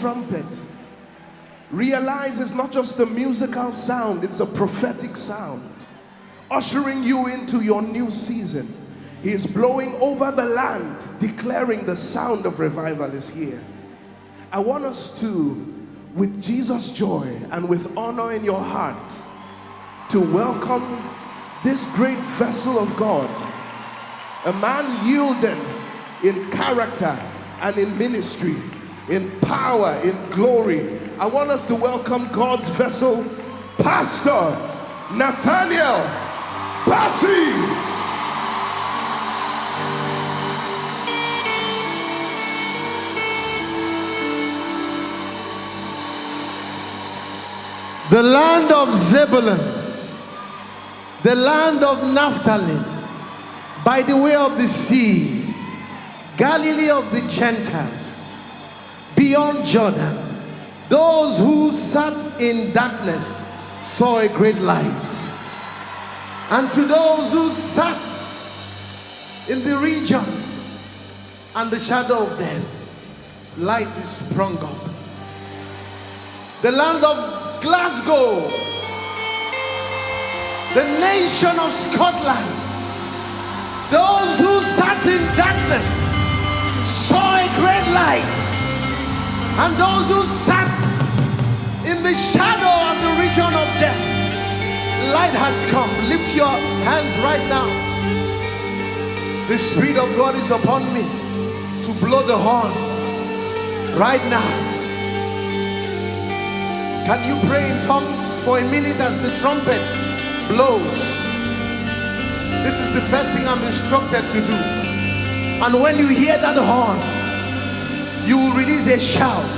trumpet, realize it's not just a musical sound, it's a prophetic sound, ushering you into your new season. He is blowing over the land, declaring the sound of revival is here. I want us to, with Jesus' joy and with honor in your heart, to welcome this great vessel of God, a man yielded in character and in ministry, in power, in glory. I want us to welcome God's vessel, Pastor Nathaniel Bassey. The land of Zebulun, the land of Naphtali, by the way of the sea, Galilee of the Gentiles, beyond Jordan, those who sat in darkness saw a great light. And to those who sat in the region and the shadow of death, light is sprung up. The land of Glasgow, the nation of Scotland, those who sat in darkness saw a great light, and those who sat in the shadow of the region of death, light has come. Lift your hands right now. The Spirit of God is upon me to blow the horn right now. Can you pray in tongues for a minute as the trumpet blows? This is the first thing I'm instructed to do. And when you hear that horn, you will release a shout.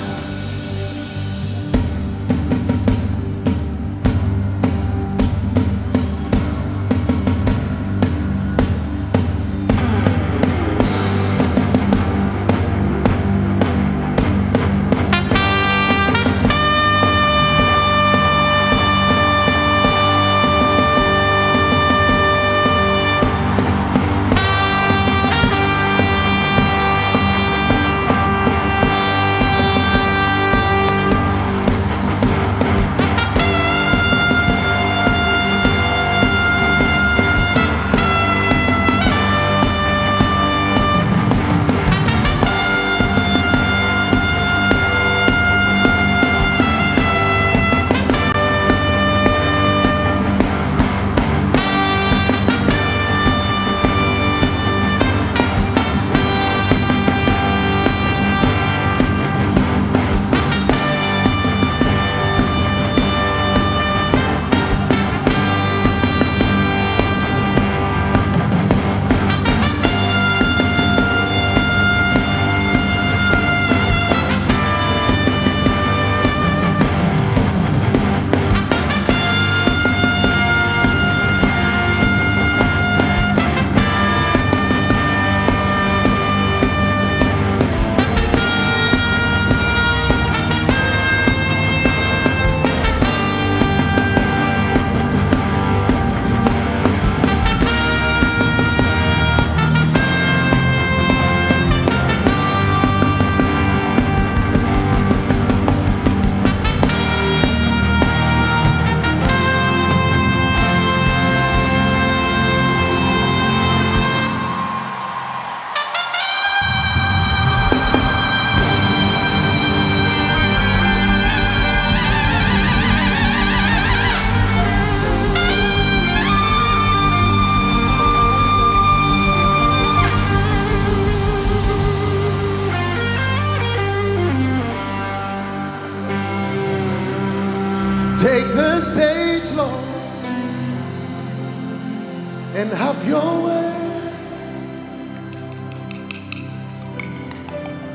Take the stage, Lord, and have your way.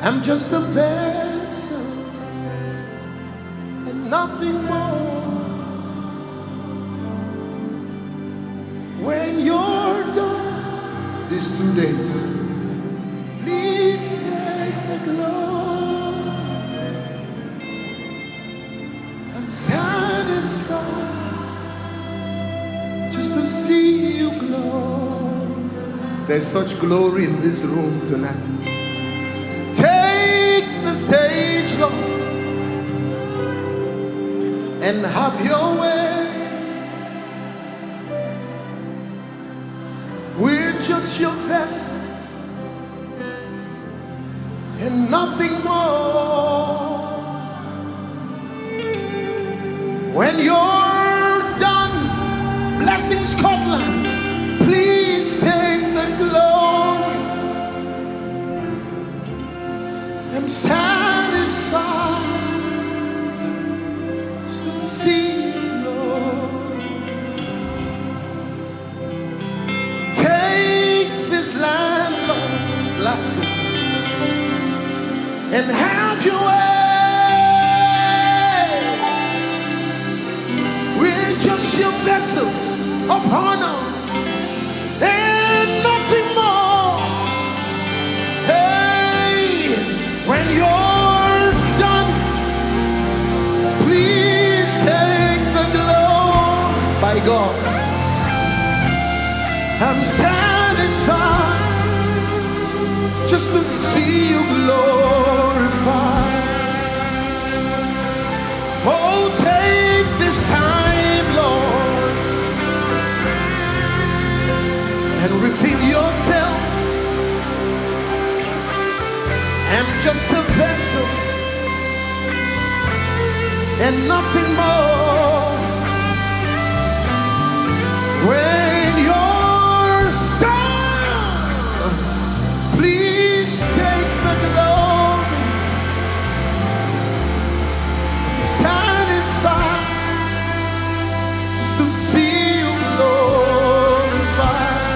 I'm just a vessel and nothing more. When you're done these 2 days, please take the glory. I'm satisfied just to see you glow. There's such glory in this room tonight. Take the stage, Lord, and have your way. We're just your vessels and nothing more. When you're done blessing Scotland, please take the glory. I'm satisfied just to see you, Lord. Take this land, Lord, Glasgow, and have your way. We're just your vessels of honor and nothing more. Hey, when you're done, please take the glory. By God, I'm satisfied just to see you glorified. Oh, take this time, Lord, and reveal yourself. I'm just a vessel and nothing more. When you're done, please take the glory. Satisfied just to see you glorified.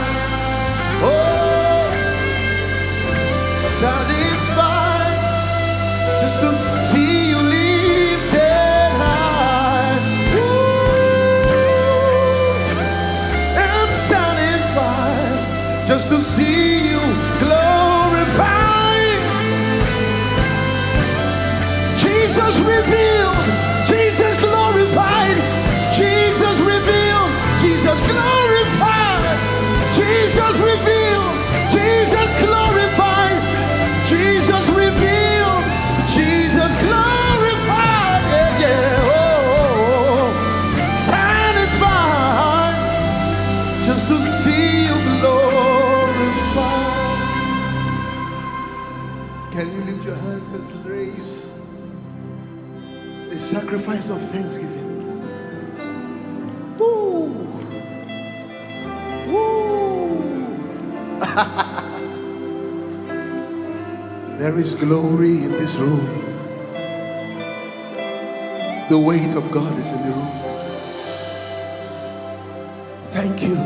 Oh, satisfied just to see you lifted high. Ooh, I'm satisfied just to see you glorified. Jesus revealed, Jesus glorified, Jesus revealed, Jesus glorified, Jesus revealed, Jesus glorified, Jesus revealed, Jesus glorified. Yeah, yeah. Oh, satisfied just to see you glorified. Can you lift your hands? Let's raise a sacrifice of thanksgiving. Woo! Woo! There is glory in this room. The weight of God is in the room. Thank you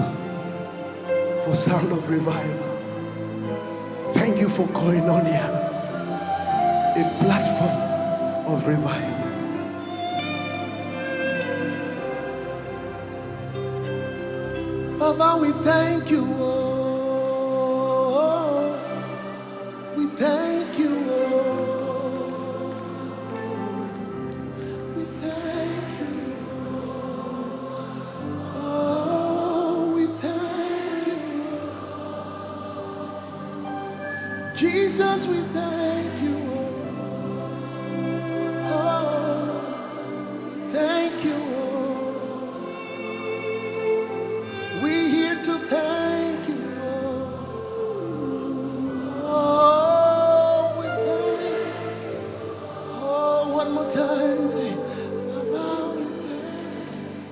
for sound of revival. Thank you for Koinonia, a platform of revival. Baba, we thank you. Oh, we thank you. Oh, we thank you. Oh, we thank you. Jesus, we thank you. Oh, thank you. We're here to thank you. Oh, we thank you. Oh, one more time, say, Baba, we thank you.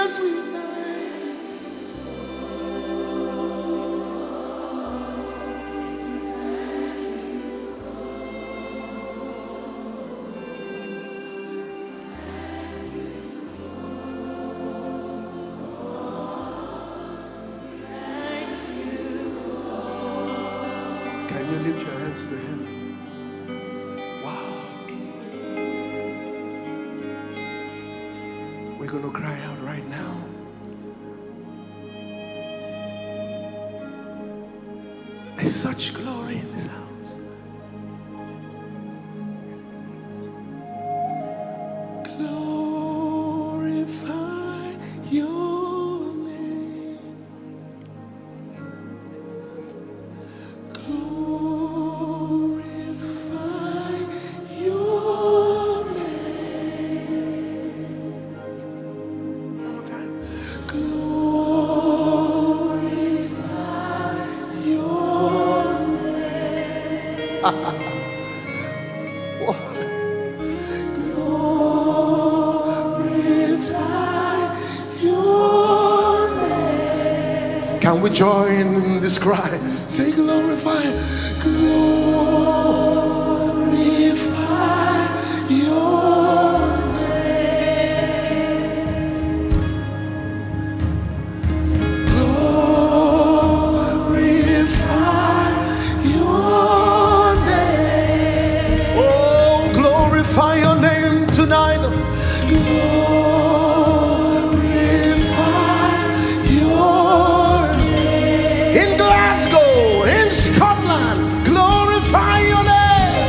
Jesus, we thank you. Can you lift your hands to him? Wow. We're going to cry out right now. There's such glory in this house. Glorify your name. Glorify your name. One more time. Glorify your name. Glorify your name. Can we join in this cry? Say glorify, glorify your name. Glorify your name. Oh, glorify your name tonight. Glorify your name. In Glasgow, in Scotland, glorify your name.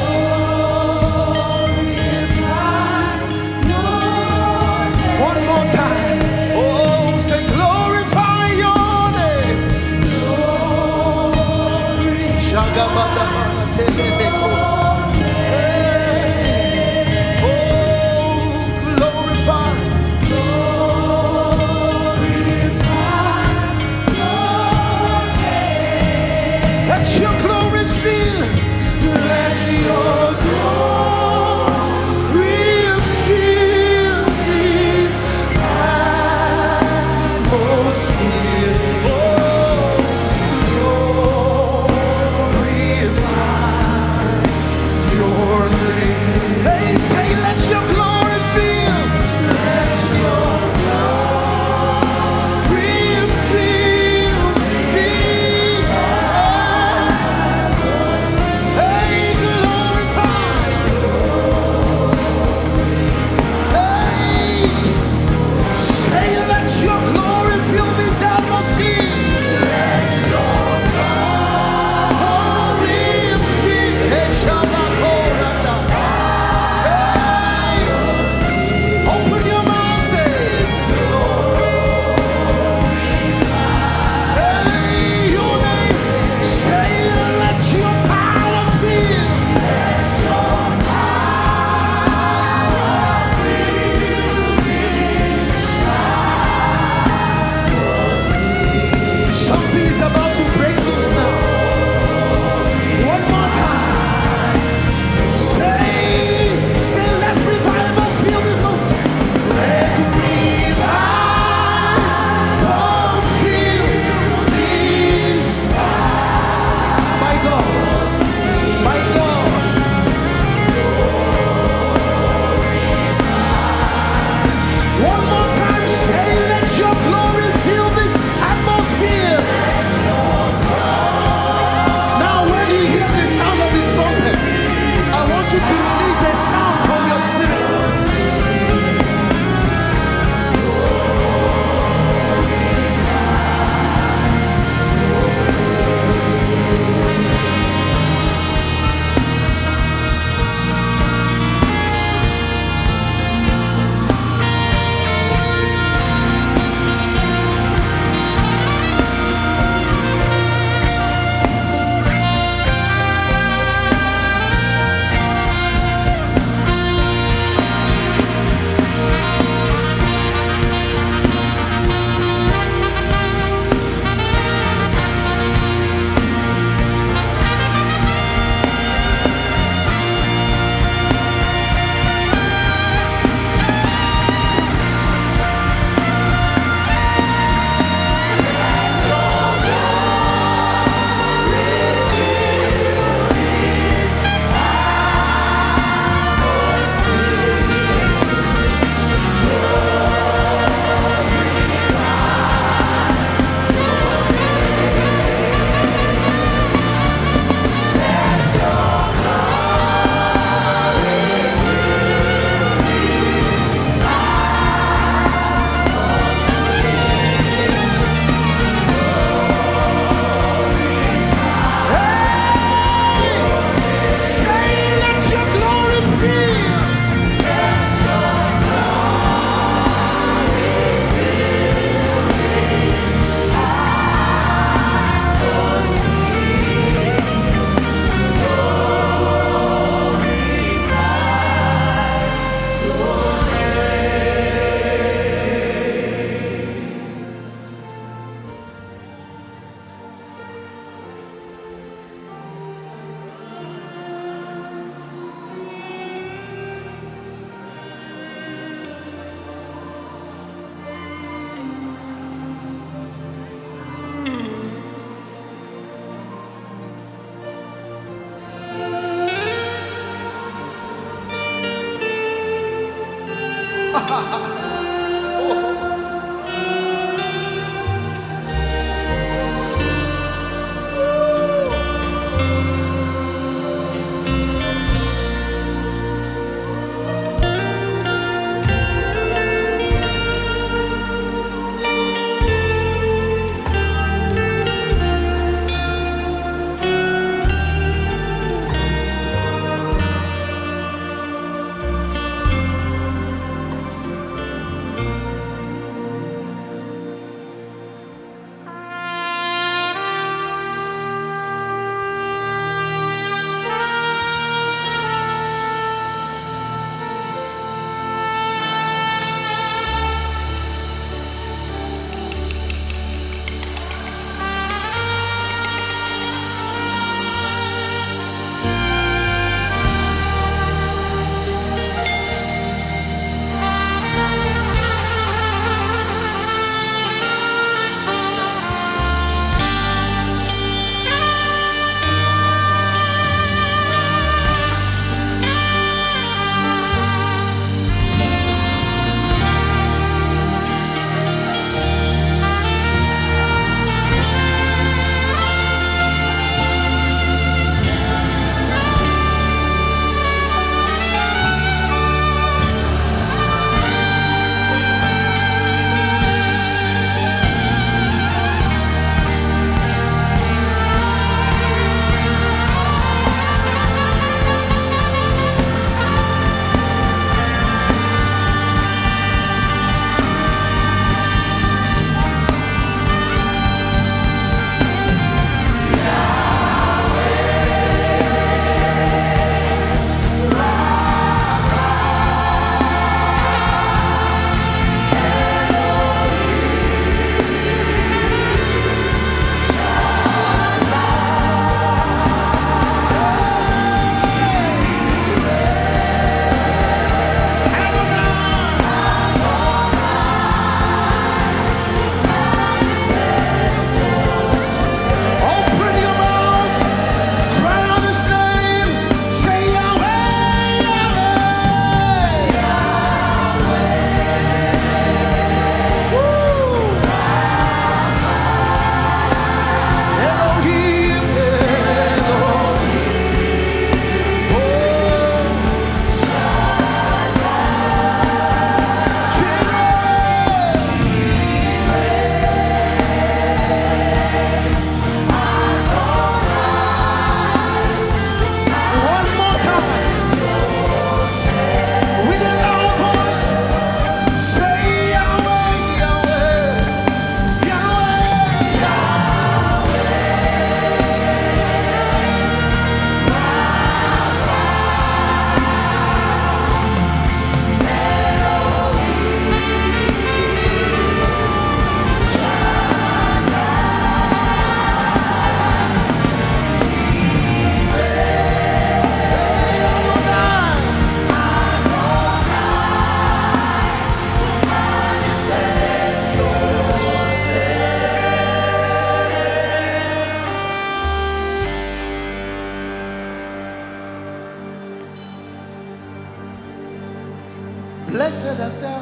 Blessed art thou.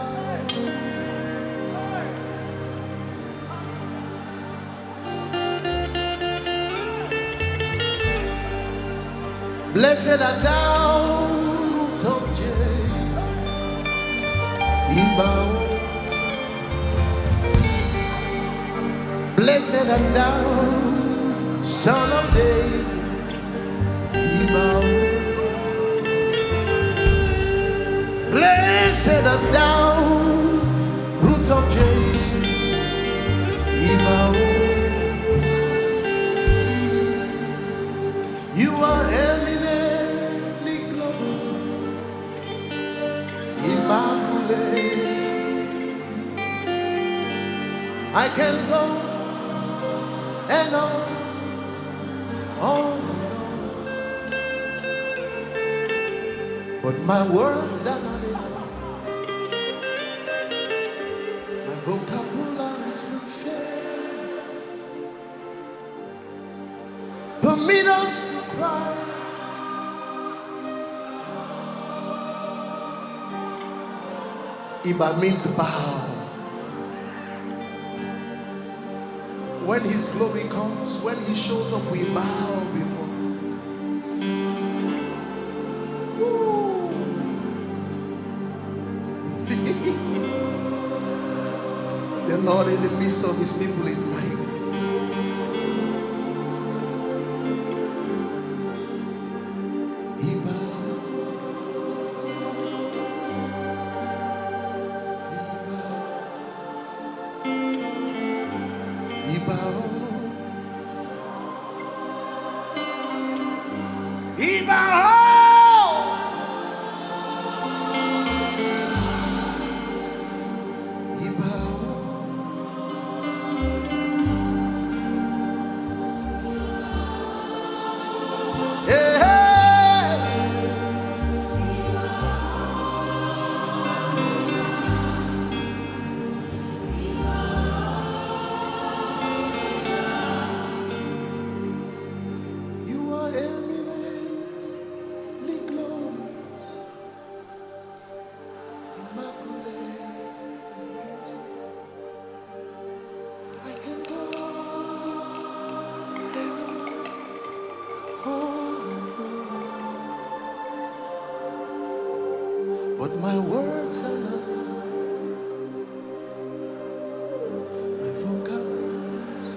Blessed art thou, root of Jesse, Ibao. Blessed art thou, Son of David, Ibao. Blessed art thou, root of Jesse, Ibao. You are eminently glorious, Immaculate. I can go and on, but my words are not enough. My vocabularies will fail. Permit us to cry. Iba means bow. When his glory comes, when he shows up, we bow before him. Woo. The Lord in the midst of his people is mighty. He bow. He bow. He bow. He bow. Hey, hey. You are eminently glorious, immaculate, beautiful. I can go and on, but my words are not my vocabularies.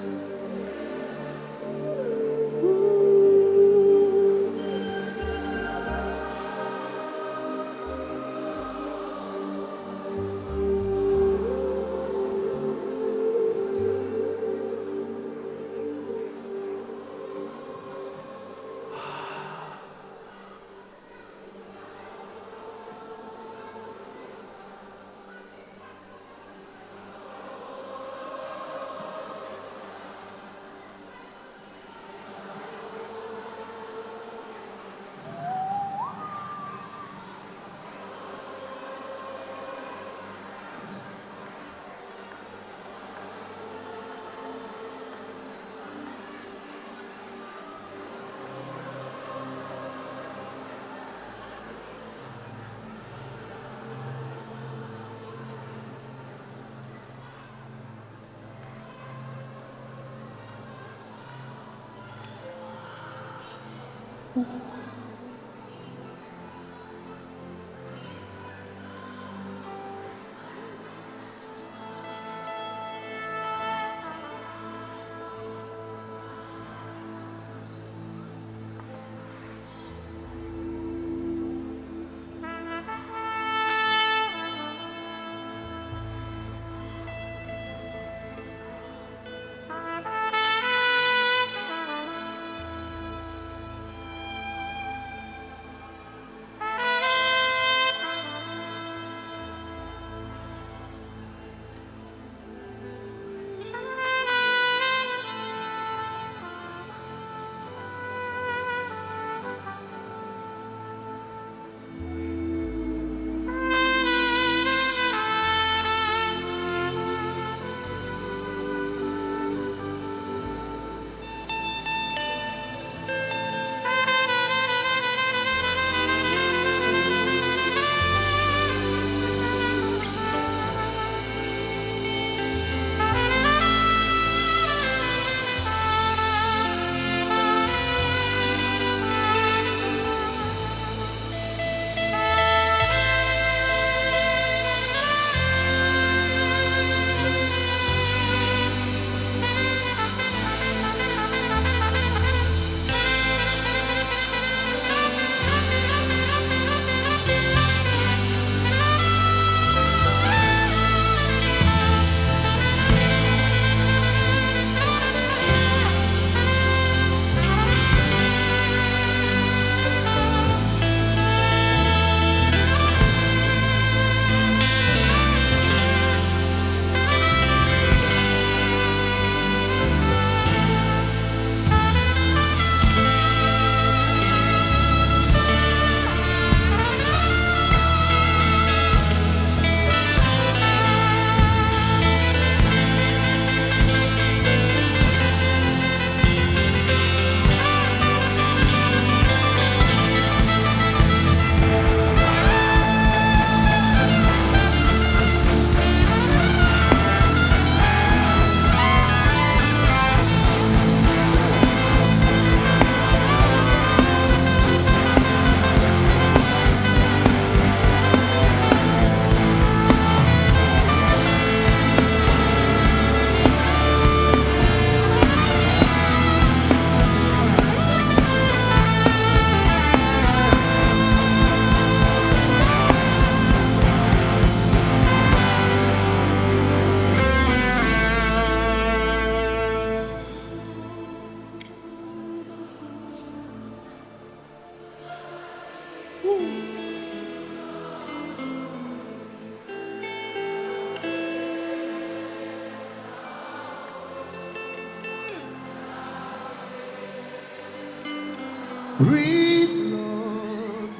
Breathe, Lord.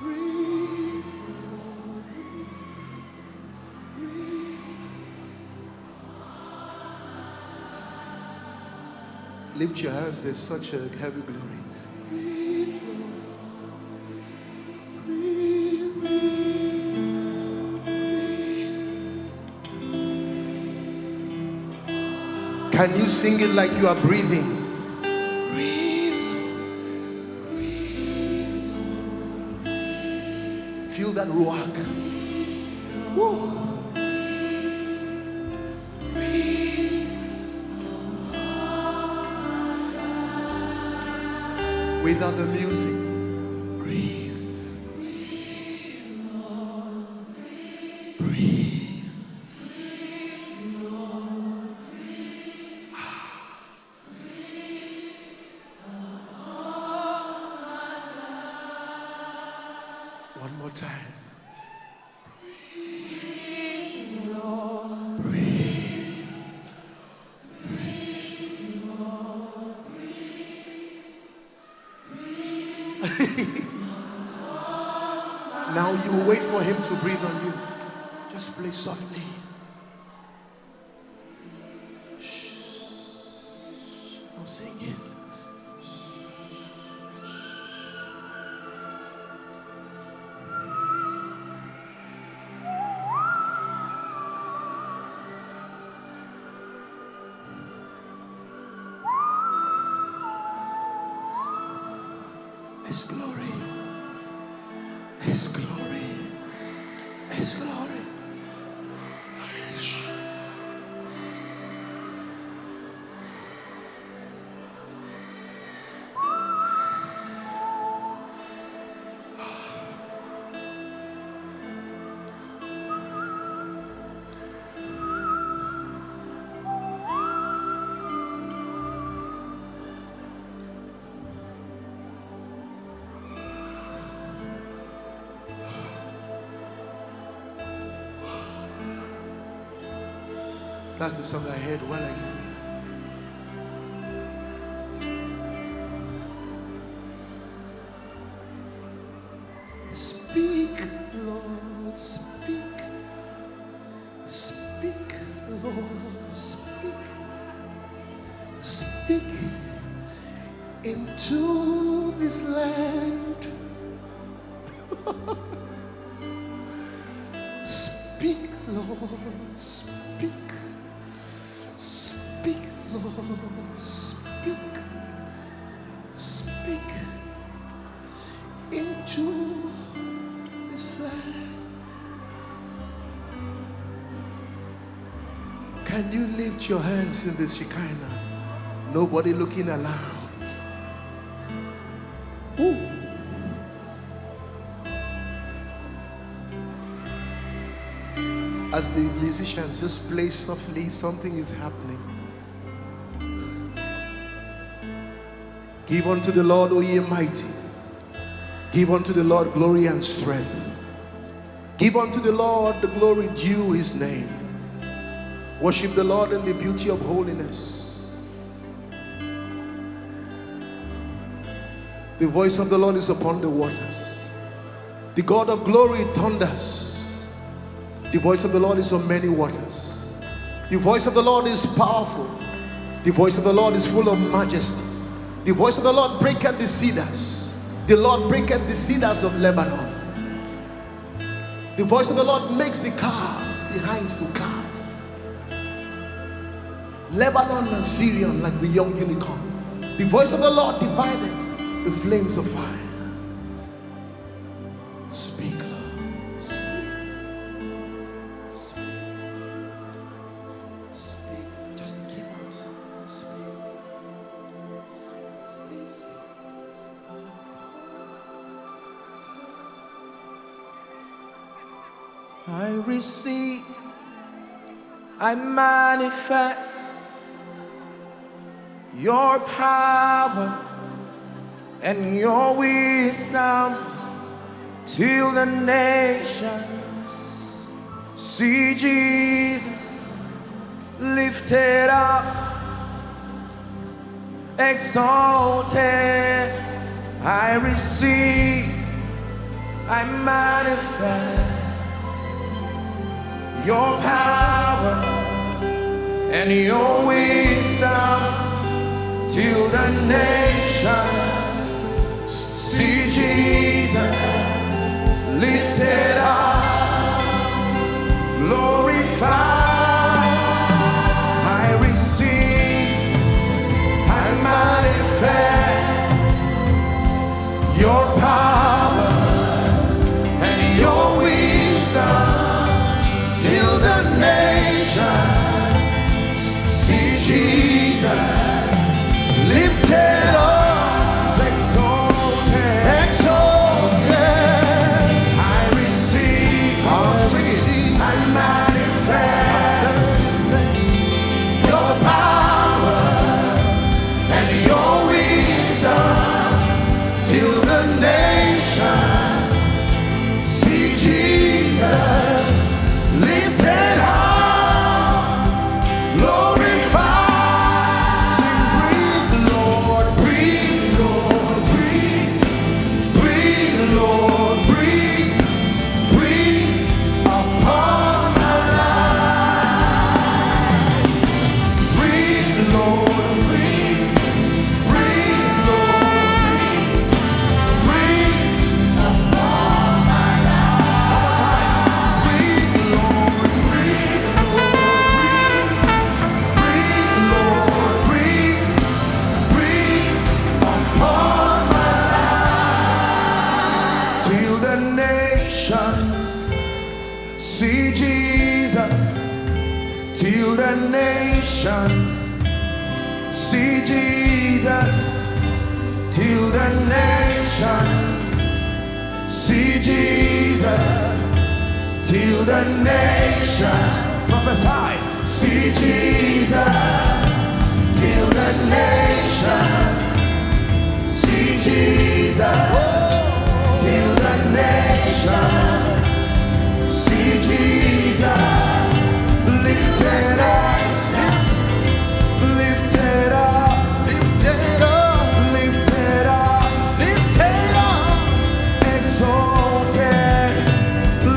Breathe. Lift your hands, there's such a heavy glory. Breathe, Lord. Breathe, breathe. Can you sing it like you are breathing? Breathe, Lord. Breathe, Lord. Feel that ruach. Woo. Without the music, breathe, breathe, Lord, breathe, breathe, Lord, breathe, one more time. Breathe, Lord, breathe. Now you wait for him to breathe on you. Just play softly. Shh. Don't sing it. His glory. His glory, His glory. That's the song I heard while I came here. Speak, Lord, speak. Speak, Lord, speak. Speak into this land. Speak, Lord, speak. Speak, Lord, speak. Speak into this land. Can you lift your hands in the Shekinah? Nobody looking around. Ooh. As the musicians just play softly, something is happening. Give unto the Lord, O ye mighty. Give unto the Lord glory and strength. Give unto the Lord the glory due his name. Worship the Lord in the beauty of holiness. The voice of the Lord is upon the waters. The God of glory thunders. The voice of the Lord is on many waters. The voice of the Lord is powerful. The voice of the Lord is full of majesty. The voice of the Lord breaketh the cedars. The Lord breaketh the cedars of Lebanon. The voice of the Lord makes the calf, the hinds to calve. Lebanon and Syrian like the young unicorn. The voice of the Lord divided the flames of fire. Speak, Lord, speak. Speak. Speak. Just the keyboards. Speak. Speak. I receive, I manifest your power and your wisdom till the nations see Jesus lifted up exalted. I receive, I manifest your power and your wisdom till the nations see Jesus lifted up, glorified. I receive, I manifest your power and your wisdom till the nations see Jesus lifted up, exalted, exalted. I receive, I manifest your power and your wisdom till the nations see Jesus lifted high, glorified. Sing, breathe, Lord, breathe, Lord, breathe, breathe, Lord, breathe, breathe upon my life. Breathe, Lord, breathe, breathe, Lord, breathe, breathe upon my life. Breathe, Lord, breathe, Lord, breathe, breathe, upon my life. Till the nations see Jesus, till the nations see Jesus, till the nations see Jesus, till the nations prophesy, see Jesus, till the nations see Jesus, till the nations see Jesus lifted up, lifted up, lifted up, lifted up, lifted up, exalted,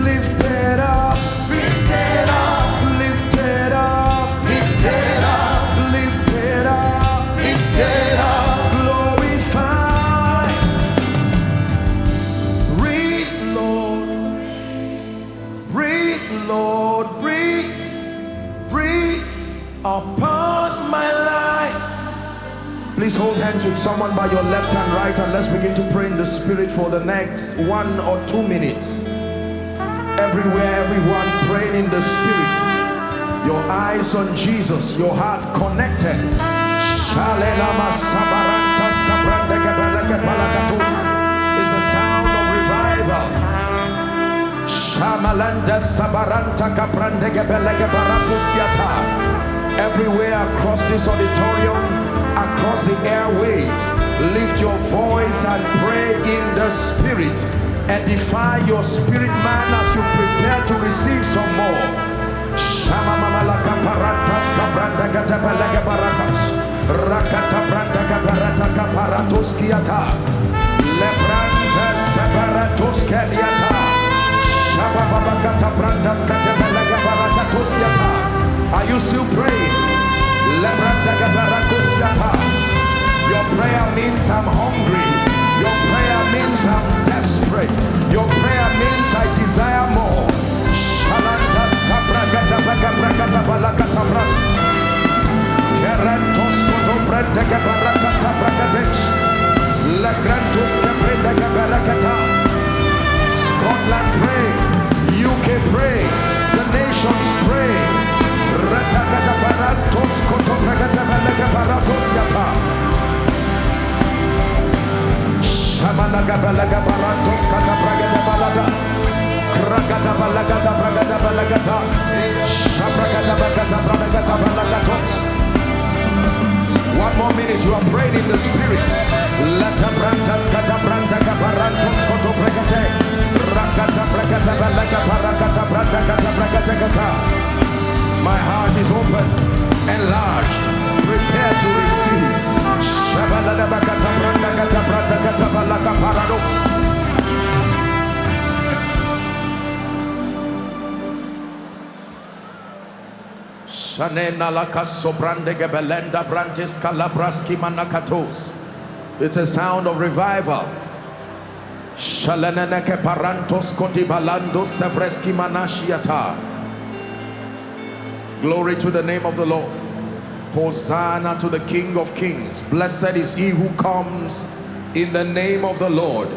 lifted up, lifted up, lifted up, lifted up, lifted up, lifted up, glorified. Breathe, Lord, breathe, Lord, breathe, breathe upon my life. Please hold hands with someone by your left and right, and let's begin to pray in the Spirit for the next 1 or 2 minutes. Everywhere, everyone praying in the Spirit. Your eyes on Jesus, your heart connected. Is the sound of revival. Shamalanda Sabaranta Kaprandege Belege Baratuskiata. Everywhere across this auditorium, across the airwaves, lift your voice and pray in the Spirit. Edify your spirit man as you prepare to receive some more. Shamamalaka Parantas Kabrandega Belege Barakas. Rakata Brandega Barataka Paratuskiata. Lebranta Sabaratuskeliata. Are you still praying? Your prayer means I'm hungry. Your prayer means I'm desperate. Your prayer means I desire more. Scotland pray, UK pray, the nations pray. One more minute, you are praying in the Spirit. My heart is open, enlarged, prepared to receive. It's a sound of revival. Glory to the name of the Lord. Hosanna to the King of Kings. Blessed is he who comes in the name of the Lord.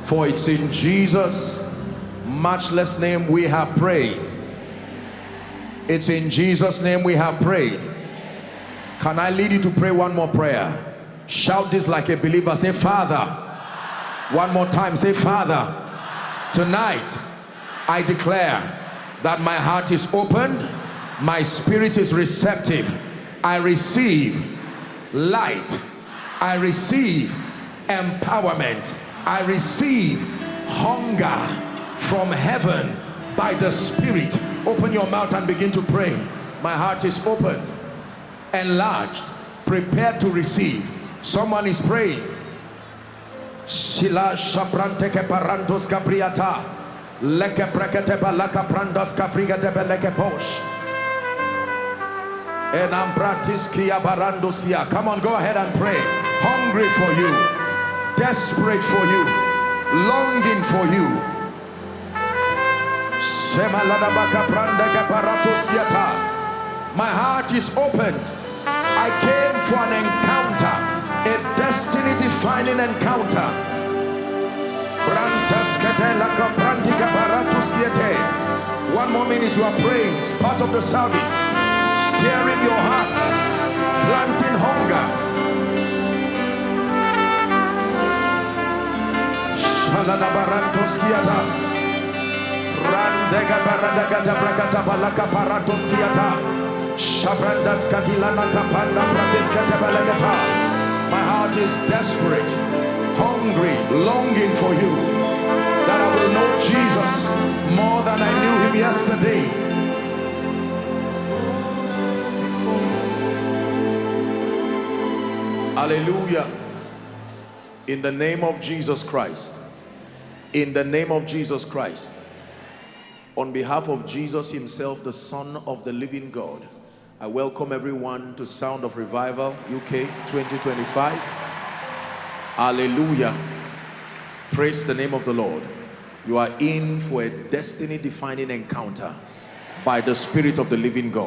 For it's in Jesus' matchless name we have prayed. It's in Jesus' name we have prayed. Can I lead you to pray one more prayer? Shout this like a believer. Say, Father. One more time. Say, Father. Tonight I declare that my heart is opened, my spirit is receptive. I receive light, I receive empowerment, I receive hunger from heaven by the Spirit. Open your mouth and begin to pray. My heart is open, enlarged, prepared to receive. Someone is praying. Sila shabrante ke parantos kapriata leke brekete balaka prandas kafriga de beleke posh enambratis kia barandosia. Come on, go ahead and pray. Hungry for you, desperate for you, longing for you. My heart is open. I came for an encounter, a destiny defining encounter. 1 more minute, you are praying. It's part of the service. Stirring your heart, planting hunger. My heart is desperate, hungry, longing for you, that I will know Jesus more than I knew him yesterday. Hallelujah. In the name of Jesus Christ, in the name of Jesus Christ, on behalf of Jesus himself, the Son of the living God, I welcome everyone to Sound of Revival UK 2025. Hallelujah. Praise the name of the Lord. You are in for a destiny defining encounter by the Spirit of the living God.